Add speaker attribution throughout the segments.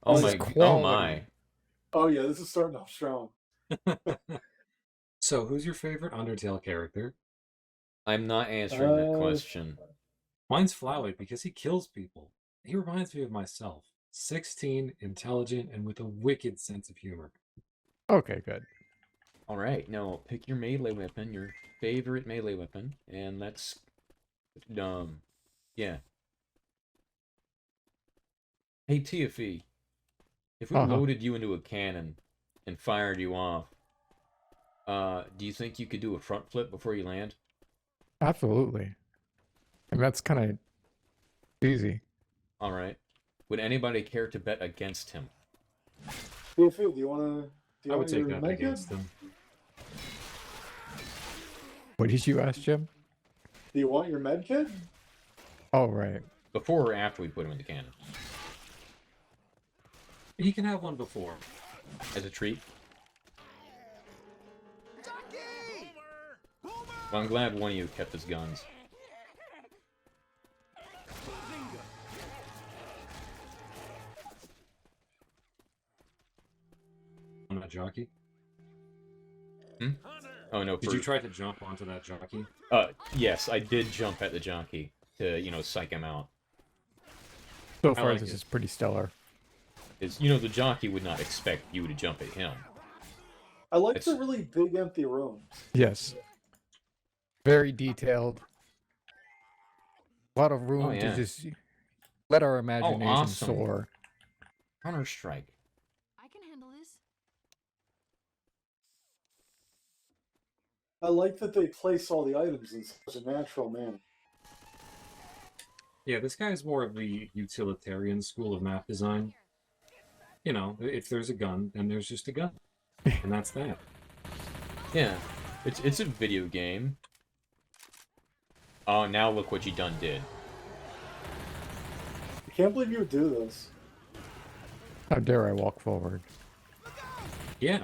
Speaker 1: Oh
Speaker 2: This is
Speaker 1: my, oh
Speaker 2: quality.
Speaker 1: my.
Speaker 3: Oh yeah, this is starting off strong.
Speaker 2: So, who's your favorite Undertale character?
Speaker 1: I'm not answering that question.
Speaker 2: Mine's Flowey because he kills people. He reminds me of myself. 16, intelligent, and with a wicked sense of humor.
Speaker 4: Okay, good.
Speaker 1: Alright, now pick your melee weapon, your favorite melee weapon, and let's, yeah. Hey TFE, if we loaded you into a cannon and fired you off, do you think you could do a front flip before you land?
Speaker 4: Absolutely. And that's kind of easy.
Speaker 1: Alright. Would anybody care to bet against him?
Speaker 3: TFE, do you want
Speaker 2: I would
Speaker 3: your
Speaker 2: take that
Speaker 3: med
Speaker 2: against
Speaker 3: kit?
Speaker 2: them.
Speaker 4: What did you ask, Jim?
Speaker 3: Do you want your med kit?
Speaker 4: Oh, right.
Speaker 1: Before or after we put him in the cannon?
Speaker 2: He can have one before.
Speaker 1: As a treat? Well, I'm glad one of you kept his guns.
Speaker 2: On that jockey?
Speaker 1: Hmm? Oh no,
Speaker 2: Did you try to jump onto that jockey?
Speaker 1: Yes, I did jump at the jockey to, you know, psych him out.
Speaker 4: So far,
Speaker 2: like
Speaker 4: this
Speaker 2: it.
Speaker 4: is pretty stellar.
Speaker 1: Is, you know, the jockey would not expect you to jump at him.
Speaker 3: I like the really big empty rooms.
Speaker 4: Yes. Very detailed. A lot of room to just let our imagination
Speaker 1: awesome.
Speaker 4: soar.
Speaker 1: Counter-Strike.
Speaker 5: I can handle this.
Speaker 3: I like that they place all the items in such a natural manner.
Speaker 2: Yeah, this guy is more of the utilitarian school of map design. You know, if there's a gun, then there's just a gun. And that's that.
Speaker 1: Yeah, it's a video game. Oh, now look what you done did.
Speaker 3: I can't believe you would do this.
Speaker 4: How dare I walk forward?
Speaker 2: Yeah.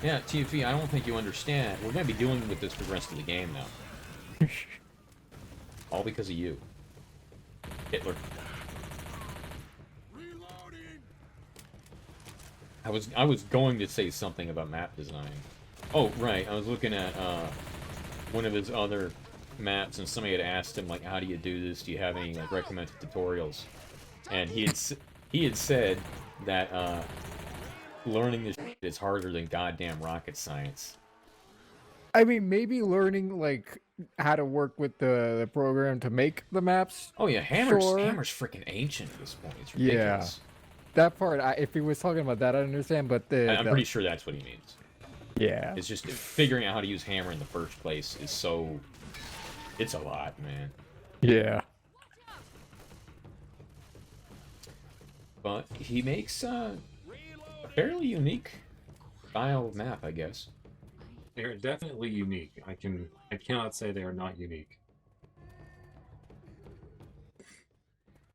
Speaker 1: Yeah, TFE, I don't think you understand. We're going to be dealing with this for the rest of the game now. All because of you. Hitler. I was going to say something about map design. Oh, right, I was looking at one of his other maps, and somebody had asked him, like, how do you do this? Do you have any, like, recommended tutorials? And he had said that learning this shit is harder than goddamn rocket science.
Speaker 4: I mean, maybe learning, like, how to work with the program to make the maps.
Speaker 1: Oh, yeah, Hammer's
Speaker 4: sure.
Speaker 1: freaking ancient at this point. It's ridiculous.
Speaker 4: Yeah. That part, if he was talking about that, I understand, but
Speaker 1: I'm pretty sure that's what he means.
Speaker 4: Yeah.
Speaker 1: It's just figuring out how to use Hammer in the first place is so... It's a lot, man.
Speaker 4: Yeah.
Speaker 1: But he makes a fairly unique style of map, I guess.
Speaker 2: They're definitely unique. I cannot say they are not unique.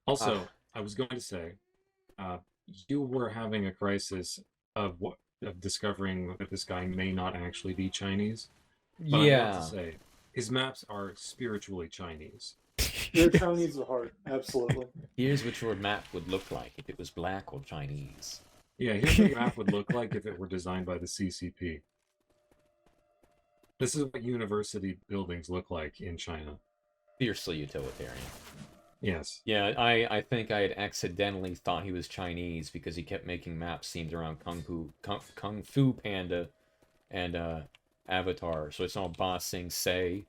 Speaker 2: Also, I was going to say, you were having a crisis of discovering that this guy may not actually be Chinese. But I have to say, his maps are spiritually Chinese.
Speaker 3: They're Chinese at heart, absolutely.
Speaker 1: Here's what your map would look like if it was black or Chinese.
Speaker 2: Yeah, here's what your map would look like if it were designed by the CCP. This is what university buildings look like in China.
Speaker 1: Fiercely utilitarian.
Speaker 2: Yes.
Speaker 1: Yeah, I think I had accidentally thought he was Chinese because he kept making maps themed around Kung Fu Panda and Avatar. So I saw Ba Sing Se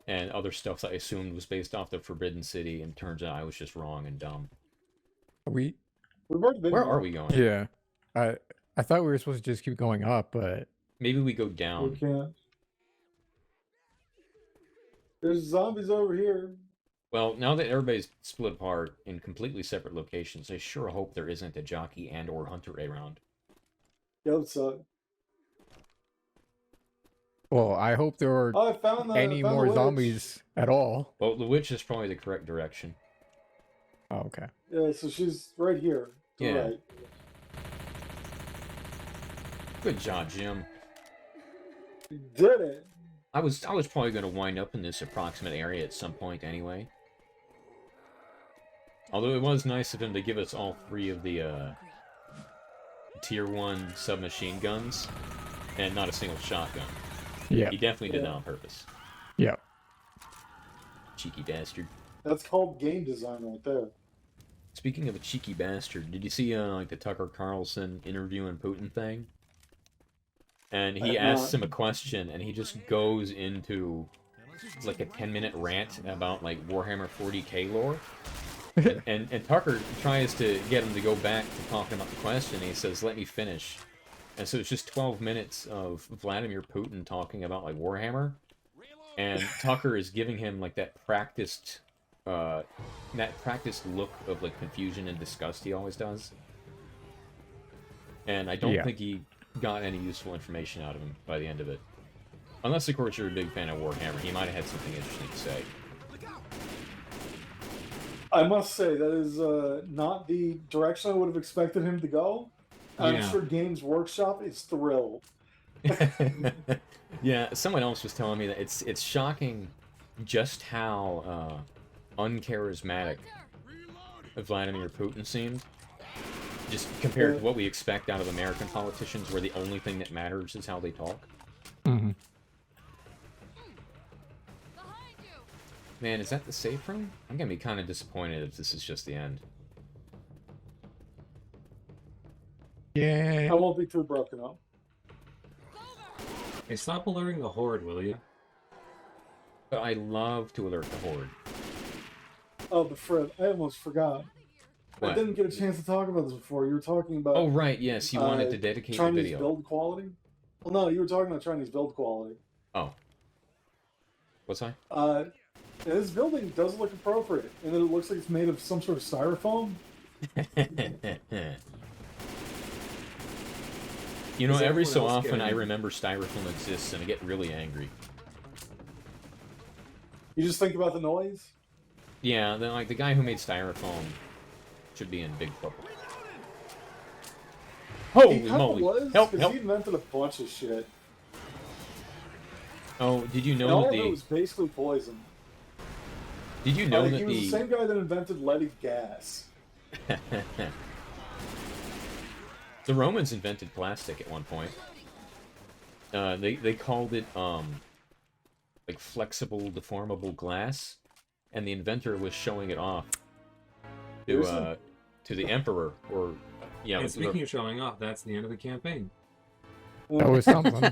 Speaker 1: and other stuff that I assumed was based off the Forbidden City, and turns out I was just wrong and dumb.
Speaker 3: We've already been
Speaker 1: Where
Speaker 3: here.
Speaker 1: are we going?
Speaker 4: Yeah. I thought we were supposed to just keep going up, but...
Speaker 1: Maybe we go down.
Speaker 3: We can't. There's zombies over here.
Speaker 1: Well, now that everybody's split apart in completely separate locations, I sure hope there isn't a jockey and or hunter around.
Speaker 3: Yeah, what's up?
Speaker 4: Well, I hope there are
Speaker 3: Oh, I found
Speaker 4: any
Speaker 3: found
Speaker 4: more
Speaker 3: the
Speaker 4: zombies at all.
Speaker 1: Well, the witch is probably the correct direction.
Speaker 4: Oh, okay.
Speaker 3: Yeah, so she's right here.
Speaker 1: Yeah.
Speaker 3: Right.
Speaker 1: Good job, Jim.
Speaker 3: You did it.
Speaker 1: I was probably going to wind up in this approximate area at some point anyway. Although it was nice of him to give us all 3 of the Tier 1 submachine guns, and not a single shotgun.
Speaker 4: Yeah.
Speaker 1: He definitely did that on purpose.
Speaker 4: Yeah.
Speaker 1: Cheeky bastard.
Speaker 3: That's called game design right there.
Speaker 1: Speaking of a cheeky bastard, did you see like the Tucker Carlson interviewing Putin thing? And he asks him a question, and he just goes into like a 10-minute rant about like Warhammer 40k lore. and Tucker tries to get him to go back to talking about the question, and he says, "Let me finish." And so it's just 12 minutes of Vladimir Putin talking about like Warhammer, and Tucker is giving him like that practiced look of like confusion and disgust he always does. And I don't think he got any useful information out of him by the end of it. Unless, of course, you're a big fan of Warhammer. He might have had something interesting to say.
Speaker 3: I must say, that is not the direction I would have expected him to go. I'm sure Games Workshop is thrilled.
Speaker 1: Yeah, someone else was telling me that it's shocking just how uncharismatic Vladimir Putin seemed. Just compared to what we expect out of American politicians, where the only thing that matters is how they talk.
Speaker 4: Mm-hmm.
Speaker 1: Man, is that the safe room? I'm gonna be kind of disappointed if this is just the end.
Speaker 4: Yeah.
Speaker 3: I won't be too broken up.
Speaker 2: Hey, stop alerting the Horde, will you?
Speaker 1: But I love to alert the Horde.
Speaker 3: Oh, but Fred, I almost forgot.
Speaker 1: What?
Speaker 3: I didn't get a chance to talk about this before. You were talking about...
Speaker 1: Oh, right, yes, you wanted to dedicate the
Speaker 3: Chinese
Speaker 1: video.
Speaker 3: build quality? Well, no, you were talking about Chinese build quality.
Speaker 1: Oh. What's I?
Speaker 3: This building does look appropriate, and it looks like it's made of some sort of styrofoam.
Speaker 1: You know, every so
Speaker 2: everyone else
Speaker 1: often I
Speaker 2: getting-
Speaker 1: remember styrofoam exists and I get really angry.
Speaker 3: You just think about the noise?
Speaker 1: Yeah, then like the guy who made styrofoam should be in big trouble.
Speaker 3: He
Speaker 1: Holy
Speaker 3: kind of
Speaker 1: moly!
Speaker 3: was,
Speaker 1: Help!
Speaker 3: because
Speaker 1: Help!
Speaker 3: he invented a bunch of shit.
Speaker 1: Oh, did you
Speaker 3: And
Speaker 1: know
Speaker 3: all
Speaker 1: that
Speaker 3: of it was basically poison.
Speaker 1: Did you know
Speaker 3: Like,
Speaker 1: that
Speaker 3: he was the
Speaker 1: the
Speaker 3: same guy that invented leaded gas.
Speaker 1: the Romans invented plastic at one point? They called it like flexible, deformable glass, and the inventor was showing it off to the emperor, or yeah.
Speaker 2: And speaking of showing off, that's the end of the campaign.
Speaker 4: That was something.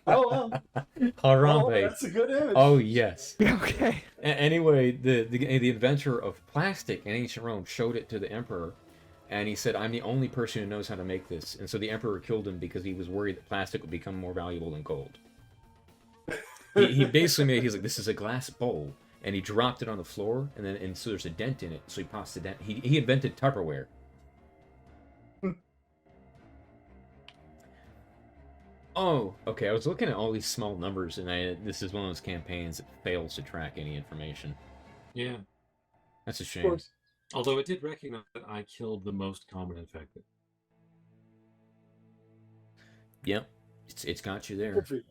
Speaker 3: Oh, well. Oh,
Speaker 1: Harambe.
Speaker 3: that's a good image.
Speaker 1: Oh yes.
Speaker 4: Okay.
Speaker 1: Anyway, the inventor of plastic in ancient Rome showed it to the emperor, and he said, "I'm the only person who knows how to make this." And so the emperor killed him because he was worried that plastic would become more valuable than gold. He basically made, he's like, "This is a glass bowl," and he dropped it on the floor, and so there's a dent in it. So he pops the dent. He invented Tupperware. Oh, okay. I was looking at all these small numbers, and this is one of those campaigns that fails to track any information.
Speaker 2: Yeah.
Speaker 1: That's a
Speaker 3: Of
Speaker 1: shame.
Speaker 3: course.
Speaker 2: Although it did recognize that I killed the most common infected.
Speaker 1: Yep, it's got you there.
Speaker 3: Good for you.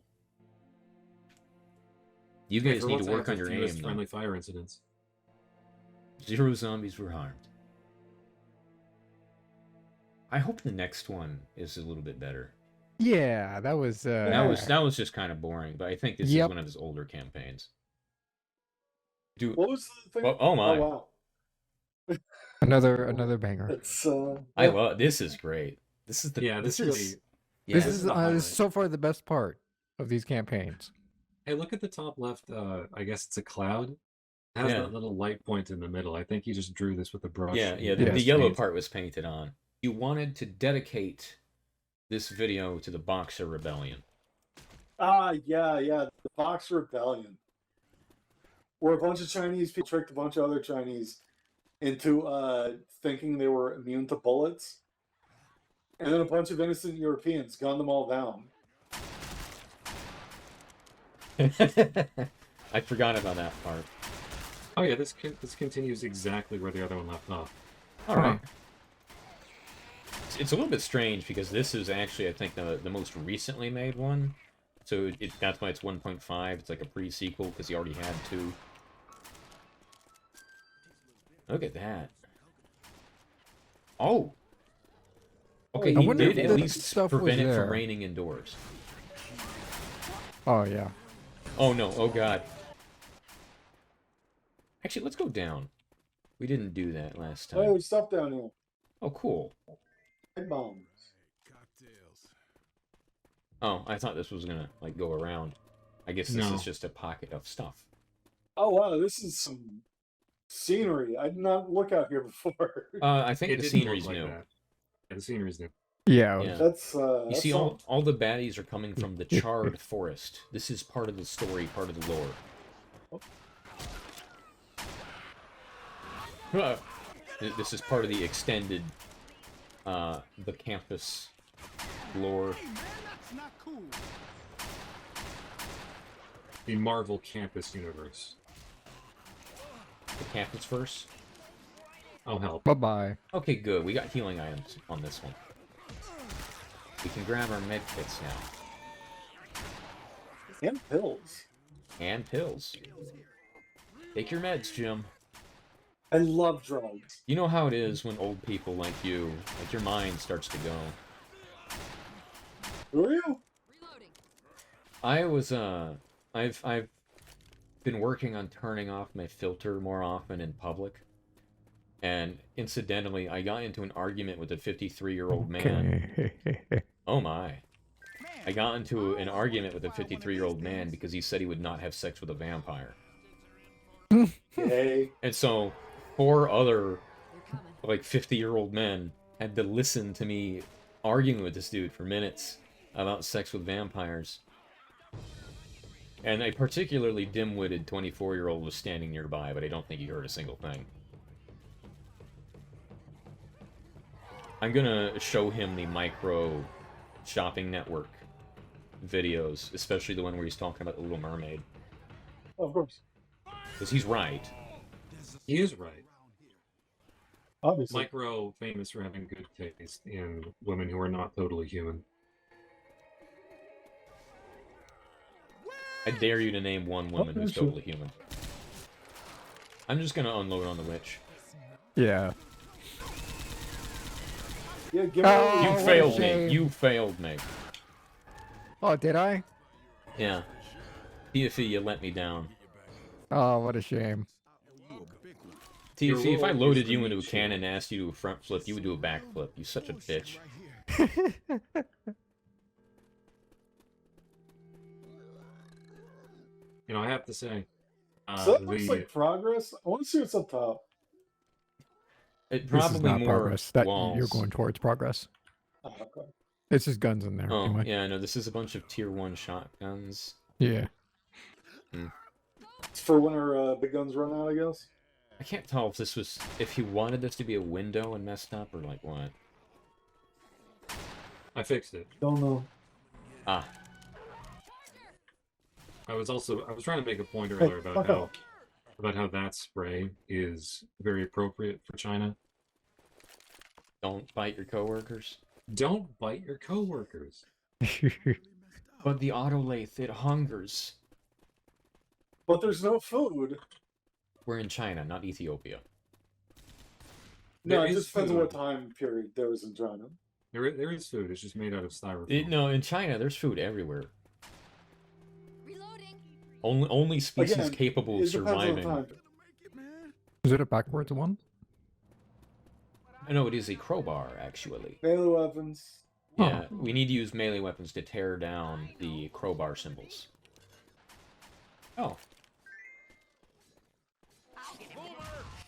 Speaker 1: You
Speaker 2: Hey,
Speaker 1: guys
Speaker 2: for
Speaker 1: need
Speaker 2: once,
Speaker 1: to
Speaker 2: I
Speaker 1: work
Speaker 2: have
Speaker 1: on
Speaker 2: the
Speaker 1: your
Speaker 2: fewest
Speaker 1: aim,
Speaker 2: friendly
Speaker 1: though.
Speaker 2: fire incidents.
Speaker 1: 0 zombies were harmed. I hope the next one is a little bit better.
Speaker 4: Yeah, that was.
Speaker 1: That was just kind of boring, but I think this is
Speaker 4: Yep.
Speaker 1: one of his older campaigns.
Speaker 3: What was the thing?
Speaker 1: Oh my!
Speaker 3: Oh, wow.
Speaker 4: another banger.
Speaker 3: It's,
Speaker 1: I love this. Is great. This is the
Speaker 2: Yeah,
Speaker 1: this
Speaker 2: this
Speaker 1: is
Speaker 2: really-
Speaker 1: yeah,
Speaker 4: This
Speaker 2: this
Speaker 4: is
Speaker 2: is the highlight.
Speaker 4: so far the best part of these campaigns.
Speaker 2: Hey, look at the top left. I guess it's a cloud. It has
Speaker 1: Yeah.
Speaker 2: that little light point in the middle. I think he just drew this with a brush.
Speaker 1: yeah.
Speaker 2: and
Speaker 1: The
Speaker 2: just
Speaker 1: yellow
Speaker 2: painted.
Speaker 1: part was painted on. You wanted to dedicate this video to the Boxer Rebellion.
Speaker 3: yeah, the Boxer Rebellion. Where a bunch of Chinese people tricked a bunch of other Chinese into thinking they were immune to bullets. And then a bunch of innocent Europeans gunned them all down.
Speaker 1: I forgot about that part.
Speaker 2: Oh yeah, this continues exactly where the other one left off.
Speaker 1: All right. It's a little bit strange because this is actually, I think, the most recently made one. So that's why it's 1.5. It's like a pre-sequel because he already had 2. Look at that. Oh. Okay,
Speaker 3: I
Speaker 1: he
Speaker 3: wonder
Speaker 1: did
Speaker 3: if
Speaker 1: at
Speaker 3: that
Speaker 1: least
Speaker 4: stuff was
Speaker 1: prevent it
Speaker 4: there.
Speaker 1: from raining indoors.
Speaker 4: Oh yeah.
Speaker 1: Oh no, oh god. Actually, let's go down. We didn't do that last
Speaker 3: Oh,
Speaker 1: time.
Speaker 3: there's stuff down here.
Speaker 1: Oh, cool.
Speaker 3: Pipe bombs.
Speaker 1: Oh, I thought this was gonna, like, go around. I guess this
Speaker 2: No.
Speaker 1: is just a pocket of stuff.
Speaker 3: Oh wow, this is some scenery. I did not look out here before.
Speaker 1: I think
Speaker 2: It
Speaker 1: the
Speaker 2: didn't
Speaker 1: scenery's
Speaker 2: look like
Speaker 1: new.
Speaker 2: that. Yeah, the scenery's new.
Speaker 4: Yeah.
Speaker 1: Yeah.
Speaker 3: That's
Speaker 1: You
Speaker 3: that's
Speaker 1: see,
Speaker 3: some-
Speaker 1: all the baddies are coming from the charred forest. This is part of the story, part of the lore. This is part of the extended, the campus lore.
Speaker 2: The Marvel Campus universe.
Speaker 1: The campus verse.
Speaker 2: Oh, help.
Speaker 4: Bye bye.
Speaker 1: Okay, good. We got healing items on this one. We can grab our med kits now.
Speaker 3: and pills.
Speaker 1: And pills. Take your meds, Jim.
Speaker 3: I love drugs.
Speaker 1: You know how it is when old people like you, like your mind starts to go.
Speaker 3: Who are you?
Speaker 1: I was, I've been working on turning off my filter more often in public. And incidentally, I got into an argument with a 53-year-old man.
Speaker 4: Okay.
Speaker 1: Oh my. I got into an argument with a 53-year-old man because he said he would not have sex with a vampire.
Speaker 3: Hey.
Speaker 1: And so, 4 other, like, 50-year-old men had to listen to me arguing with this dude for minutes about sex with vampires. And a particularly dim-witted 24-year-old was standing nearby, but I don't think he heard a single thing. I'm gonna show him the micro shopping network videos, especially the one where he's talking about the Little Mermaid.
Speaker 3: Oh, of course.
Speaker 1: Because he's right.
Speaker 2: He is right.
Speaker 3: Obviously.
Speaker 2: Micro, famous for having good taste in women who are not totally human.
Speaker 1: I dare you to name one woman who's
Speaker 3: sure.
Speaker 1: totally human. I'm just gonna unload on the witch.
Speaker 4: Yeah.
Speaker 3: Yeah, give
Speaker 4: Oh,
Speaker 3: me
Speaker 1: You
Speaker 4: what a
Speaker 1: failed me.
Speaker 4: shame.
Speaker 1: You failed me.
Speaker 4: Oh, did I?
Speaker 1: Yeah. TFE, you let me down.
Speaker 4: Oh, what a shame.
Speaker 1: TFE, if I
Speaker 2: role
Speaker 1: loaded
Speaker 2: is to
Speaker 1: you into a
Speaker 2: meet you.
Speaker 1: cannon and asked you to do a front flip, you would do a back flip. You such a bitch.
Speaker 2: You know, I have to say,
Speaker 3: So that looks
Speaker 2: the
Speaker 3: like progress. I want to see what's up top.
Speaker 1: It
Speaker 4: This
Speaker 1: probably
Speaker 4: is not
Speaker 1: more
Speaker 4: progress. That
Speaker 1: walls.
Speaker 4: you're going towards progress.
Speaker 3: Oh, okay.
Speaker 4: It's just guns in there.
Speaker 1: Oh,
Speaker 4: anyway.
Speaker 1: yeah, no, this is a bunch of tier 1 shotguns.
Speaker 4: Yeah.
Speaker 3: It's for when our big guns run out, I guess.
Speaker 1: I can't tell if this was, if he wanted this to be a window and messed up, or like what.
Speaker 2: I fixed it.
Speaker 3: Don't know.
Speaker 1: Ah,
Speaker 2: I was trying to make a point
Speaker 3: Hey,
Speaker 2: earlier
Speaker 3: fuck
Speaker 2: about
Speaker 3: off.
Speaker 2: how that spray is very appropriate for China.
Speaker 1: don't bite your coworkers.
Speaker 2: Don't bite your coworkers.
Speaker 1: But the autolathe, it hungers.
Speaker 3: But there's no food.
Speaker 1: We're in China, not Ethiopia.
Speaker 3: No,
Speaker 2: There
Speaker 3: it
Speaker 2: is
Speaker 3: just depends on what
Speaker 2: food.
Speaker 3: time period there was in China.
Speaker 2: There is food. It's just made out of styrofoam.
Speaker 1: No, in China, there's food everywhere.
Speaker 5: Reloading.
Speaker 1: Only species
Speaker 3: Again,
Speaker 1: capable of
Speaker 3: it depends on the
Speaker 1: surviving.
Speaker 3: time.
Speaker 4: Is it a backwards one?
Speaker 1: No, it is a crowbar, actually.
Speaker 3: Melee weapons.
Speaker 1: Yeah, we need to use melee weapons to tear down the crowbar symbols. Oh.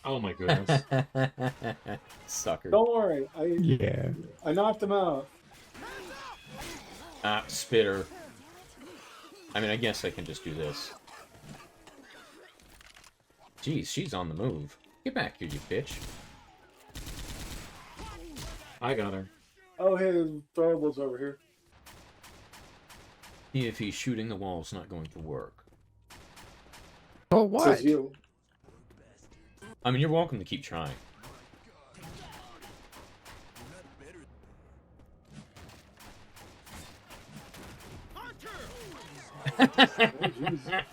Speaker 2: Oh my goodness.
Speaker 1: Sucker.
Speaker 3: Don't worry,
Speaker 4: Yeah.
Speaker 3: I knocked him out.
Speaker 1: Ah, spitter. I mean, I guess I can just do this. Jeez, she's on the move. Get back here, you bitch.
Speaker 2: I got her.
Speaker 3: Oh, hey, there's throwables over here.
Speaker 1: If he's shooting the wall's not going to work.
Speaker 4: Oh, what?
Speaker 3: Says you.
Speaker 1: I mean, you're welcome to keep trying.
Speaker 3: Oh, jeez.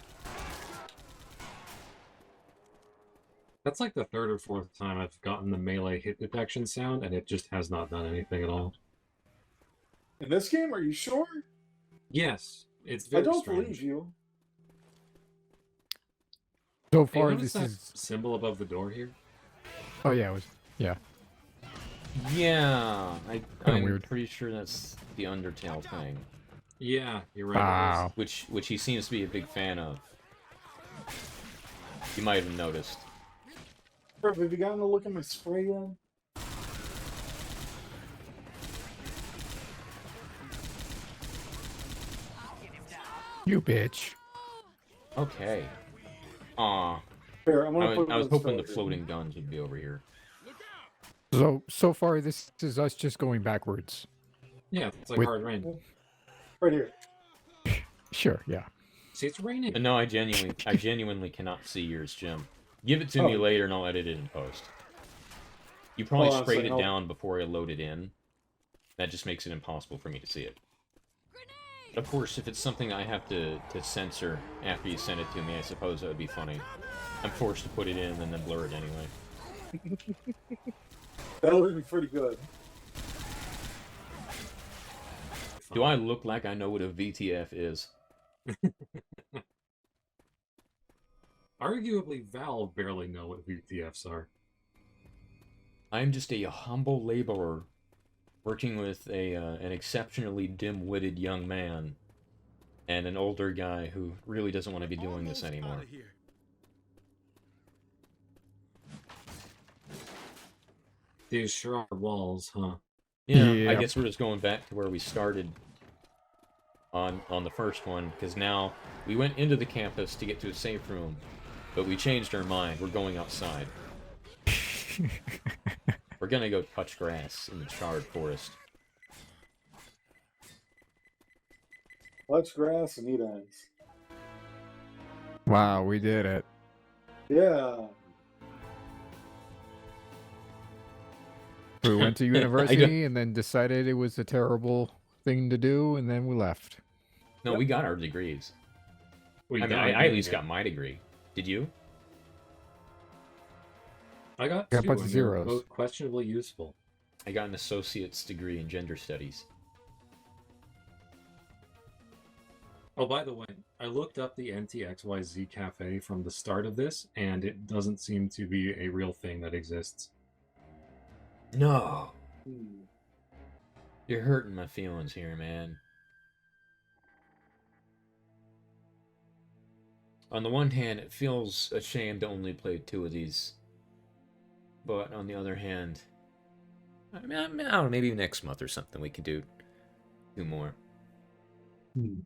Speaker 2: That's like the third or fourth time I've gotten the melee hit detection sound, and it just has not done anything at all.
Speaker 3: In this game, are you sure?
Speaker 2: Yes, it's
Speaker 3: I
Speaker 2: very
Speaker 3: don't
Speaker 2: strange.
Speaker 3: believe you.
Speaker 4: So
Speaker 2: Hey,
Speaker 4: far,
Speaker 2: notice
Speaker 4: this
Speaker 2: that
Speaker 4: is.
Speaker 2: symbol above the door here?
Speaker 4: Oh yeah, it was. Yeah.
Speaker 1: Yeah,
Speaker 4: Kinda
Speaker 1: I'm
Speaker 4: weird.
Speaker 1: pretty sure that's the Undertale thing,
Speaker 2: Yeah, you're right.
Speaker 4: Wow.
Speaker 1: which he seems to be a big fan of. You might have noticed.
Speaker 3: Bro, have you gotten a look at my spray yet?
Speaker 4: You bitch.
Speaker 1: Okay. Aw,
Speaker 3: Here, I'm gonna put
Speaker 1: I was
Speaker 3: this
Speaker 1: hoping the
Speaker 3: over here.
Speaker 1: floating guns would be over here.
Speaker 4: So far, this is us just going backwards.
Speaker 2: Yeah, it's like
Speaker 4: With-
Speaker 2: hard rain.
Speaker 3: Right here.
Speaker 4: Sure. Yeah.
Speaker 2: See, it's raining.
Speaker 1: And no, I genuinely cannot see yours, Jim. Give it to me
Speaker 3: Oh.
Speaker 1: later and I'll edit it in post. You probably
Speaker 3: Hold on a
Speaker 1: sprayed
Speaker 3: second,
Speaker 1: it
Speaker 3: I'll-
Speaker 1: down before I load it in. That just makes it impossible for me to see it. Of course, if it's something I have to censor after you send it to me, I suppose that would be funny. I'm forced to put it in and then blur it anyway.
Speaker 3: That would be pretty good.
Speaker 1: Do I look like I know what a VTF is?
Speaker 2: Arguably, Valve barely know what VTFs are.
Speaker 1: I'm just a humble laborer working with an exceptionally dim-witted young man and an older guy who really doesn't want to be doing this anymore.
Speaker 2: These sure are walls, huh?
Speaker 1: Yeah, I
Speaker 4: Yeah.
Speaker 1: guess we're just going back to where we started on the first one, because now we went into the campus to get to a safe room, but we changed our mind. We're going outside. We're gonna go touch grass in the charred forest.
Speaker 3: Touch grass and eat ants.
Speaker 4: Wow, we did it.
Speaker 3: Yeah.
Speaker 4: We went to university and then decided it was a terrible thing to do, and then we left.
Speaker 1: No, we got our degrees.
Speaker 2: We
Speaker 1: I mean,
Speaker 2: died
Speaker 1: I at least
Speaker 2: again.
Speaker 1: got my degree. Did you?
Speaker 2: I got
Speaker 4: Got a
Speaker 2: two,
Speaker 4: bunch of
Speaker 2: and they were
Speaker 4: zeros.
Speaker 2: both questionably useful.
Speaker 1: I got an associate's degree in gender studies.
Speaker 2: Oh, by the way, I looked up the NTXYZ cafe from the start of this, and it doesn't seem to be a real thing that exists.
Speaker 1: No.
Speaker 3: Hmm.
Speaker 1: You're hurting my feelings here, man. On the one hand, it feels a shame to only play 2 of these. But on the other hand, I don't know, maybe next month or something we can do more.
Speaker 2: Hmm.